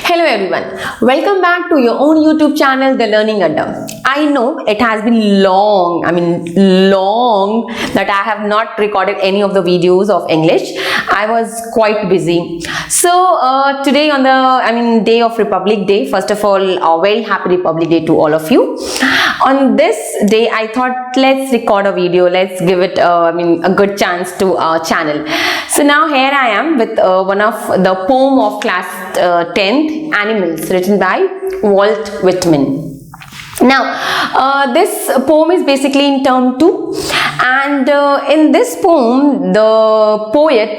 Hello everyone, welcome back to your own YouTube channel, The Learning Adda. I know it has been long that I have not recorded any of the videos of English. I was quite busy. So today on the day of Republic Day, first of all, a very happy Republic Day to all of you. On this day, I thought let's record a video, let's give it a good chance to our channel. So now here I am with one of the poem of class 10th, Animals, written by Walt Whitman. Now, this poem is basically in term 2, and in this poem, the poet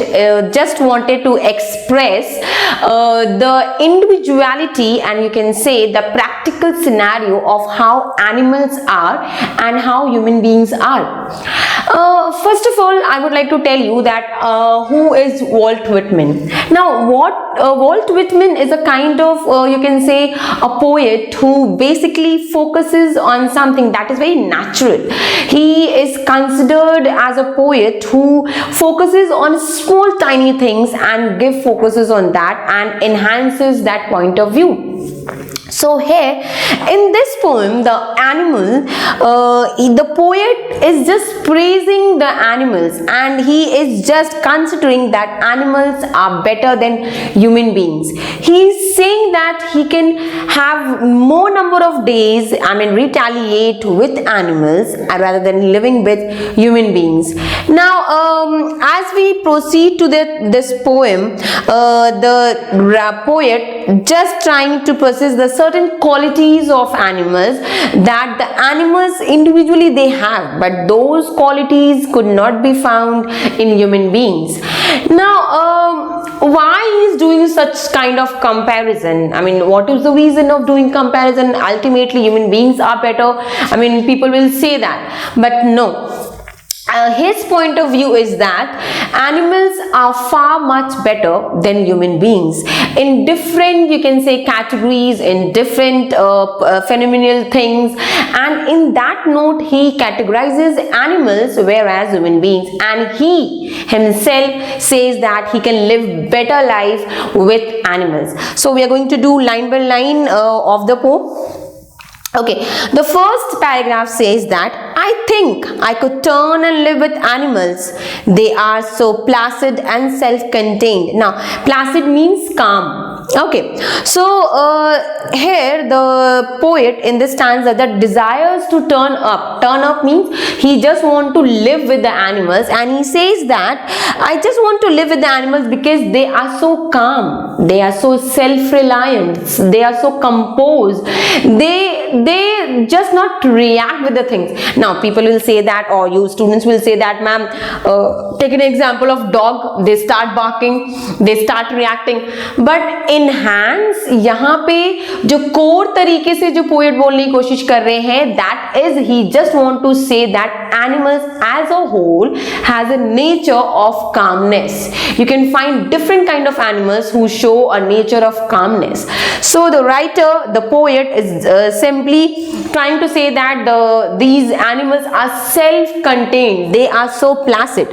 just wanted to express the individuality and you can say the practical scenario of how animals are and how human beings are. First of all, I would like to tell you that who is Walt Whitman. Now, Walt Whitman is a kind of, you can say, a poet who basically focuses on something that is very natural. He is considered as a poet who focuses on small tiny things and focuses on that and enhances that point of view. So here in this poem, the animal, the poet is just praising the animals and he is just considering that animals are better than human beings. He is saying that he can have more number of days, retaliate with animals rather than living with human beings. Now, as we proceed to this poem, the poet just trying to possess the certain qualities of animals that the animals individually they have, but those qualities could not be found in human beings. Now, why he is doing such kind of comparison? What is the reason of doing comparison? Ultimately, human beings are better. People will say that, but no. His point of view is that animals are far much better than human beings in different, you can say, categories, in different phenomenal things, and in that note he categorizes animals whereas human beings, and he himself says that he can live better life with animals. So we are going to do line by line of the poem. Okay, the first paragraph says that I think I could turn and live with animals. They are so placid and self-contained. Now, placid means calm. Okay, so here the poet in this stanza that desires to turn up means he just want to live with the animals, and he says that I just want to live with the animals because they are so calm, they are so self-reliant, they are so composed, they just not react with the things. Now people will say that, or you students will say that, ma'am, take an example of dog, they start barking, they start reacting, but enhance यहाँ पे जो core तरीके से जो poet बोलने की कोशिश कर रहे हैं, that is he just want to say that animals as a whole has a nature of calmness. You can find different kind of animals who show a nature of calmness. So the writer, the poet is simply trying to say that these animals are self-contained, they are so placid.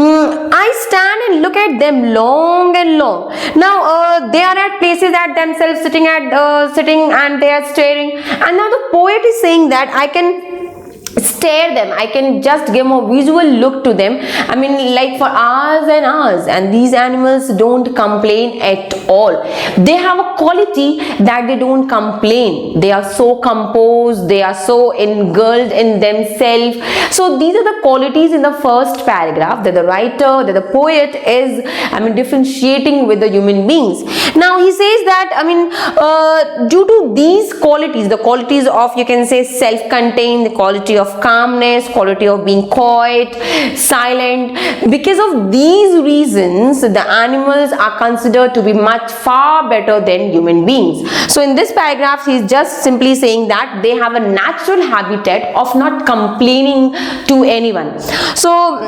I stand and look at them long and long. Now they are at places at themselves sitting and they are staring, and now the poet is saying that I can stare them, I can just give a visual look to them, like for hours and hours, and these animals don't complain at all. They have a quality that they don't complain, they are so composed, they are so engulfed in themselves. So these are the qualities in the first paragraph that the writer, that the poet is differentiating with the human beings. Now he says that due to these qualities, the qualities of, you can say, self-contained, the quality of calmness, quality of being quiet, silent, because of these reasons the animals are considered to be much far better than human beings. So in this paragraph he is just simply saying that they have a natural habitat of not complaining to anyone. So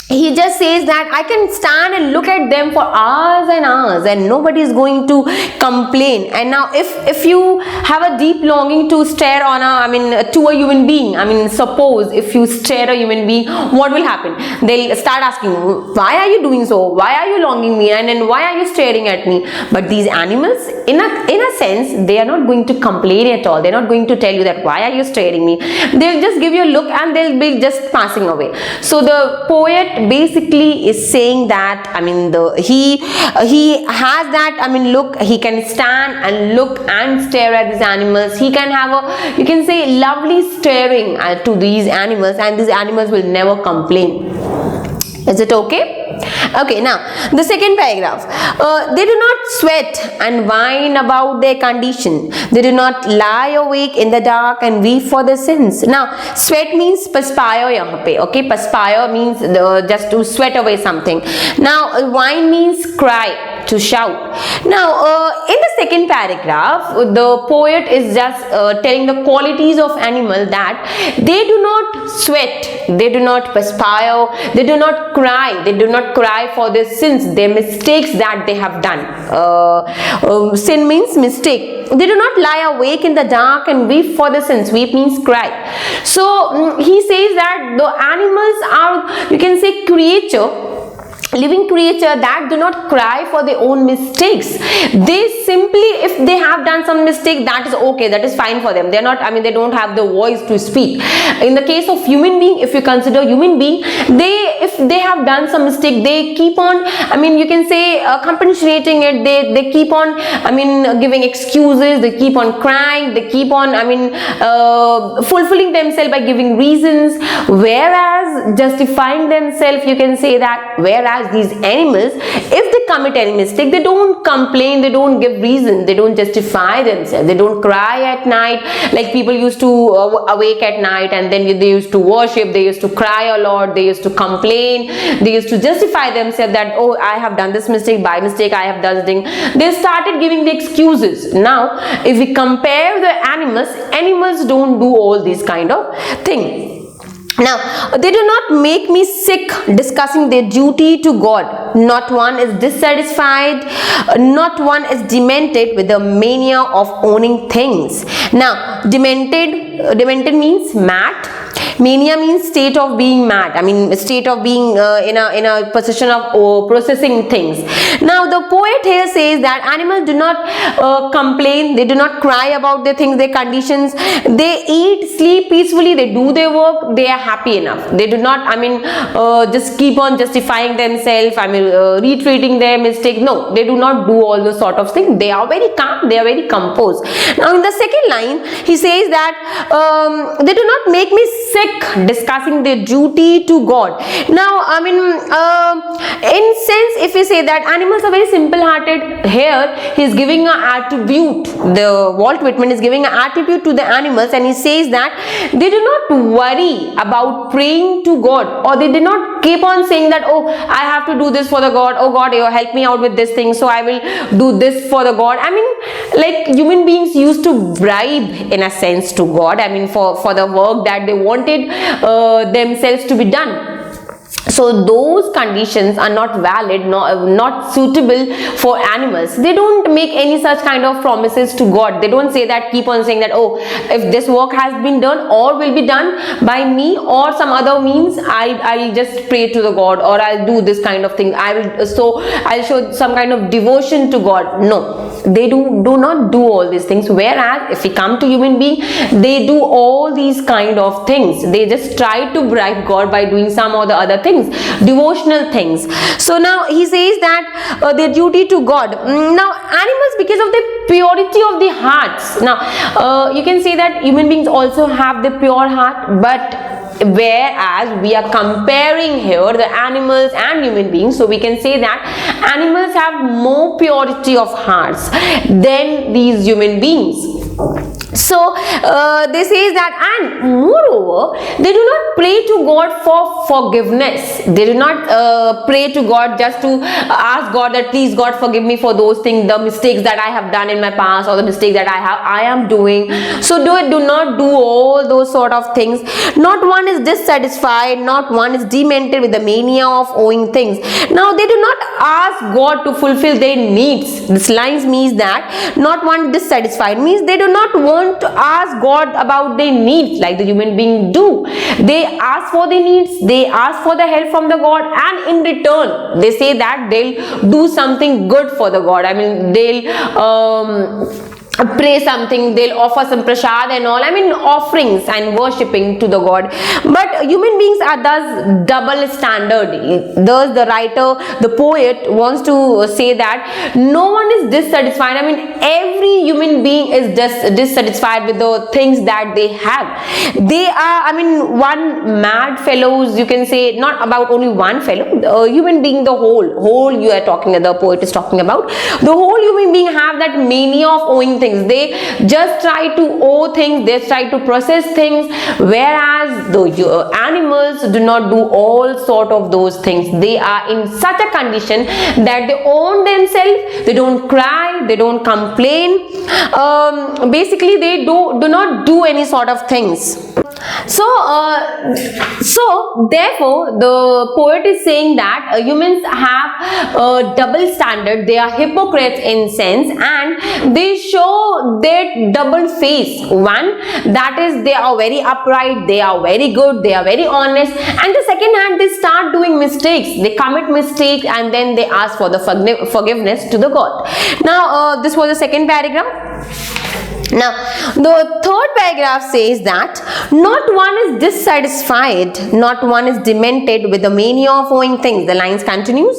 he just says that I can stand and look at them for hours and hours and nobody is going to complain. And now if you have a deep longing to stare on to a human being, suppose if you stare a human being, what will happen? They'll start asking, why are you doing so? Why are you longing me? And then why are you staring at me? But these animals, in a sense, they are not going to complain at all. They're not going to tell you that why are you staring me? They'll just give you a look and they'll be just passing away. So the poet basically is saying that he has that look, he can stand and look and stare at these animals. He can have a, you can say, lovely staring to these animals, and these animals will never complain. Is it okay? Okay, now the second paragraph. They do not sweat and whine about their condition. They do not lie awake in the dark and weep for their sins. Now, sweat means perspire yahan pe. Okay, perspire means just to sweat away something. Now, whine means cry, to shout. Now, in the second paragraph, the poet is just telling the qualities of animal, that they do not sweat, they do not perspire, they do not cry, they do not cry for their sins, their mistakes that they have done. Sin means mistake. They do not lie awake in the dark and weep for the sins. Weep means cry. So he says that the animals are, you can say, living creature that do not cry for their own mistakes. They simply, if they have done some mistake, that is okay, that is fine for them. They're not, they don't have the voice to speak. In the case of human being, if you consider human being, if they have done some mistake, they keep on, you can say, compensating it. They keep on, giving excuses, they keep on crying, they keep on, fulfilling themselves by giving reasons, whereas justifying themselves, you can say that, whereas these animals, if they commit any mistake, they don't complain, they don't give reason, they don't justify themselves, they don't cry at night like people used to awake at night and then they used to worship, they used to cry a lot, they used to complain, they used to justify themselves that, oh, I have done this mistake, by mistake I have done this thing. They started giving the excuses. Now, if we compare the animals don't do all these kind of things. Now, they do not make me sick discussing their duty to God. Not one is dissatisfied, not one is demented with the mania of owning things. Now, demented means mad. Mania means state of being mad. State of being in a position of processing things. Now, the poet here says that animals do not complain, they do not cry about their things, their conditions. They eat, sleep peacefully, they do their work, they are happy enough. They do not, just keep on justifying themselves, retreating their mistake. No, they do not do all those sort of things. They are very calm, they are very composed. Now, in the second line, he says that they do not make me sick discussing their duty to God. Now, in sense, if we say that animals are very simple-hearted, here he is giving an attribute. The Walt Whitman is giving an attribute to the animals, and he says that they do not worry about praying to God, or they do not keep on saying that, oh, I have to do this for the God. Oh God, you help me out with this thing, so I will do this for the God. Like human beings used to bribe, in a sense, to God. For the work that they wanted themselves to be done. So those conditions are not valid, not suitable for animals. They don't make any such kind of promises to God. They don't say that, keep on saying that, oh, if this work has been done or will be done by me or some other means, I'll just pray to the God, or I'll do this kind of thing. I'll show some kind of devotion to God. No, they do not do all these things. Whereas if we come to human being, they do all these kind of things. They just try to bribe God by doing some or the other things, devotional things. So now he says that their duty to God. Now, animals, because of the purity of the hearts. Now, you can say that human beings also have the pure heart, but whereas we are comparing here the animals and human beings, so we can say that animals have more purity of hearts than these human beings. So they say that, and moreover, they do not pray to God for forgiveness. They do not pray to God just to ask God that please God forgive me for those things, the mistakes that I have done in my past, or the mistakes that I am doing. So do not do all those sort of things. Not one is dissatisfied, not one is demented with the mania of owing things. Now they do not ask God to fulfill their needs. This lines means that not one dissatisfied means they do not want to ask God about their needs like the human being do. They ask for their needs, they ask for the help from the God, and in return they say that they'll do something good for the God. I mean, they'll pray something, they'll offer some prasad and all, I mean offerings and worshipping to the God. But human beings are thus double standard. Thus the writer, the poet wants to say that no one is dissatisfied. I mean every human being is dissatisfied with the things that they have. They are, I mean, one mad fellows, you can say, not about only one fellow, human being, the whole you are talking, the poet is talking about, the whole human being have that mania of owing things. They just try to owe things, they try to process things, whereas the animals do not do all sort of those things. They are in such a condition that they own themselves, they don't cry, they don't complain, basically they do not do any sort of things. So therefore the poet is saying that humans have a double standard. They are hypocrites in sense, and they show their double face. One, that is they are very upright, they are very good, they are very honest, and the second hand they start doing mistakes, they commit mistakes, and then they ask for the forgiveness to the God. Now this was the second paragraph. Now, the third paragraph says that not one is dissatisfied, not one is demented with the mania of owing things. The lines continues.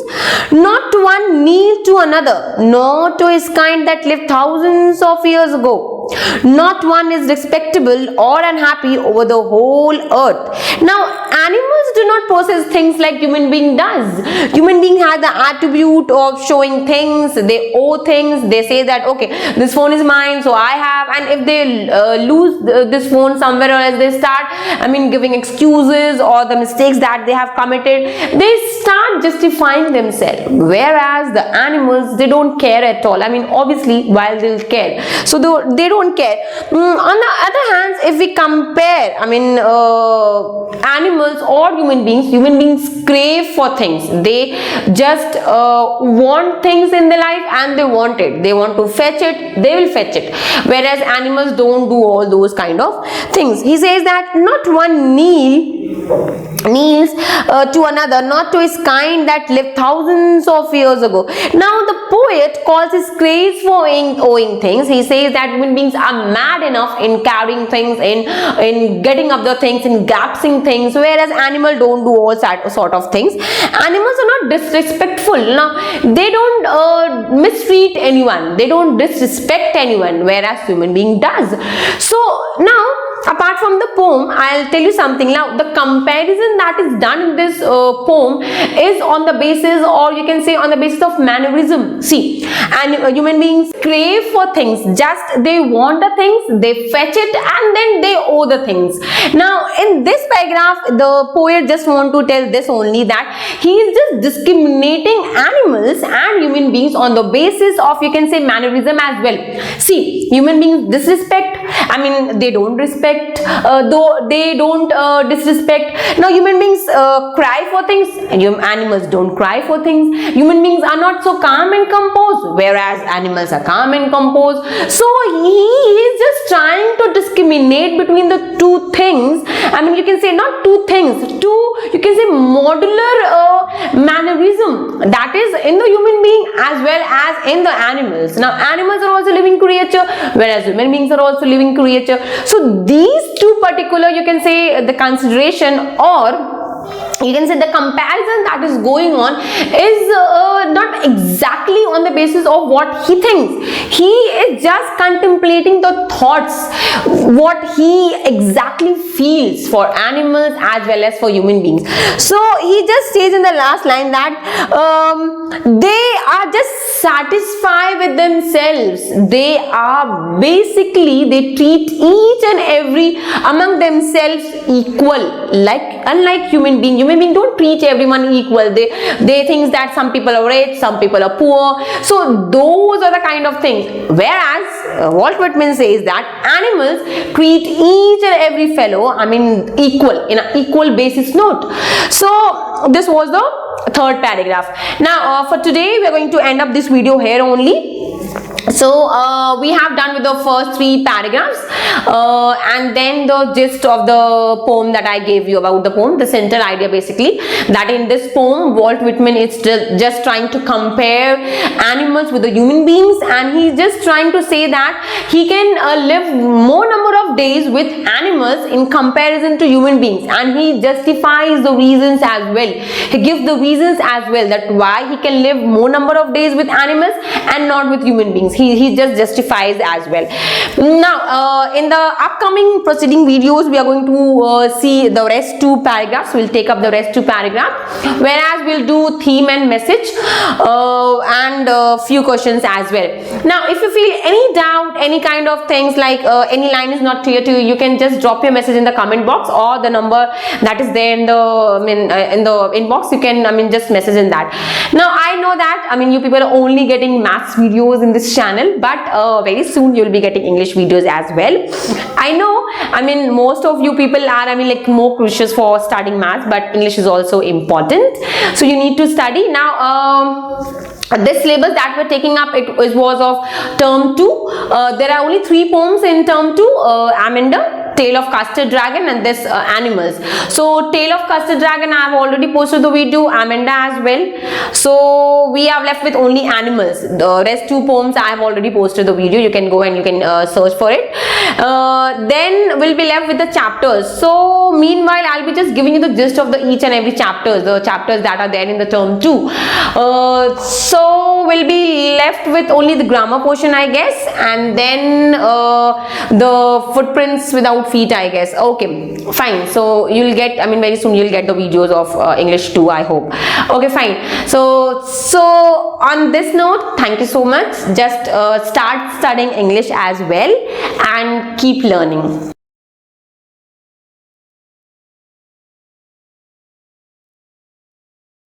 Not one kneel to another, nor to his kind that lived thousands of years ago. Not one is respectable or unhappy over the whole earth. Now, animals do not possess things like human being does. Human being has the attribute of showing things, they owe things, they say that okay, this phone is mine, so I have, and if they lose this phone somewhere else, they start, I mean, giving excuses or the mistakes that they have committed, they start justifying themselves, whereas the animals, they don't care at all. I mean, obviously, while they'll care, so they don't care. On the other hand, if we compare, I mean, animals or human beings crave for things. They just want things in their life, and they want it. They want to fetch it, they will fetch it. Whereas animals don't do all those kind of things. He says that not one kneels to another, not to his kind that lived thousands of years ago. Now the poet calls his craze for owing things. He says that human beings are mad enough in carrying things, in getting up the things, in grasping things, whereas animals don't do all sort of things. Animals are not disrespectful. Now they don't mistreat anyone, they don't disrespect anyone, whereas human being does. So now, apart from the poem, I'll tell you something. Now the comparison that is done in this poem is on the basis, or you can say on the basis of mannerism. See, and human beings crave for things, just they want the things, they fetch it, and then they owe the things. Now in this paragraph, the poet just want to tell this only, that he is just discriminating animals and human beings on the basis of, you can say, mannerism as well. See, human beings disrespect, I mean they don't respect, though they don't disrespect. Now human beings cry for things, animals don't cry for things. Human beings are not so calm and composed, whereas animals are calm and composed. So he is just trying to discriminate between the two things. I mean, you can say not two things, two, you can say, modular mannerism that is in the human being as well as in the animals. Now animals are also living creature, whereas human beings are also living creature. So these two particular, you can say, the consideration or you can say the comparison that is going on is not exactly on the basis of what he thinks. He is just contemplating the thoughts, what he exactly feels for animals as well as for human beings. So he just says in the last line that they are just satisfied with themselves. They are basically, they treat each and every among themselves equal, unlike human being don't treat everyone equal. They think that some people are rich, some people are poor, so those are the kind of things. Whereas Walt Whitman says that animals treat each and every fellow, equal, in an equal basis note. So this was the third paragraph. Now for today we are going to end up this video here only. So we have done with the first 3 paragraphs and then the gist of the poem that I gave you about the poem, the central idea basically, that in this poem Walt Whitman is just trying to compare animals with the human beings, and he's just trying to say that he can live more number of days with animals in comparison to human beings, and he justifies the reasons as well. He gives the reasons as well that why he can live more number of days with animals and not with human beings. He just justifies as well. Now in the upcoming proceeding videos we are going to see the rest 2 paragraphs. We'll take up the rest 2 paragraphs, whereas we'll do theme and message and few questions as well. Now if you feel any doubt, any kind of things like any line is not clear to you, you can just drop your message in the comment box, or the number that is there in the inbox, you can just message in that. Now I know that you people are only getting maths videos in this channel, but very soon you will be getting English videos as well. I know most of you people are more curious for studying maths, but English is also important, so you need to study. Now this syllabus that we're taking up, it was of term 2. There are only 3 poems in term 2, Amanda, Tale of Custard Dragon, and this animals. So Tale of Custard Dragon I have already posted the video, Amanda as well. So we are left with only animals. The rest 2 poems I have already posted the video. You can go and you can search for it. Then we'll be left with the chapters. So meanwhile I'll be just giving you the gist of the each and every chapters, the chapters that are there in the term 2. So we'll be left with only the grammar portion, I guess, and then the footprints without feet, I guess. Okay, fine. So you'll get, very soon you'll get the videos of English 2, I hope. Okay, fine. So on this note, thank you so much. Just start studying English as well and keep learning.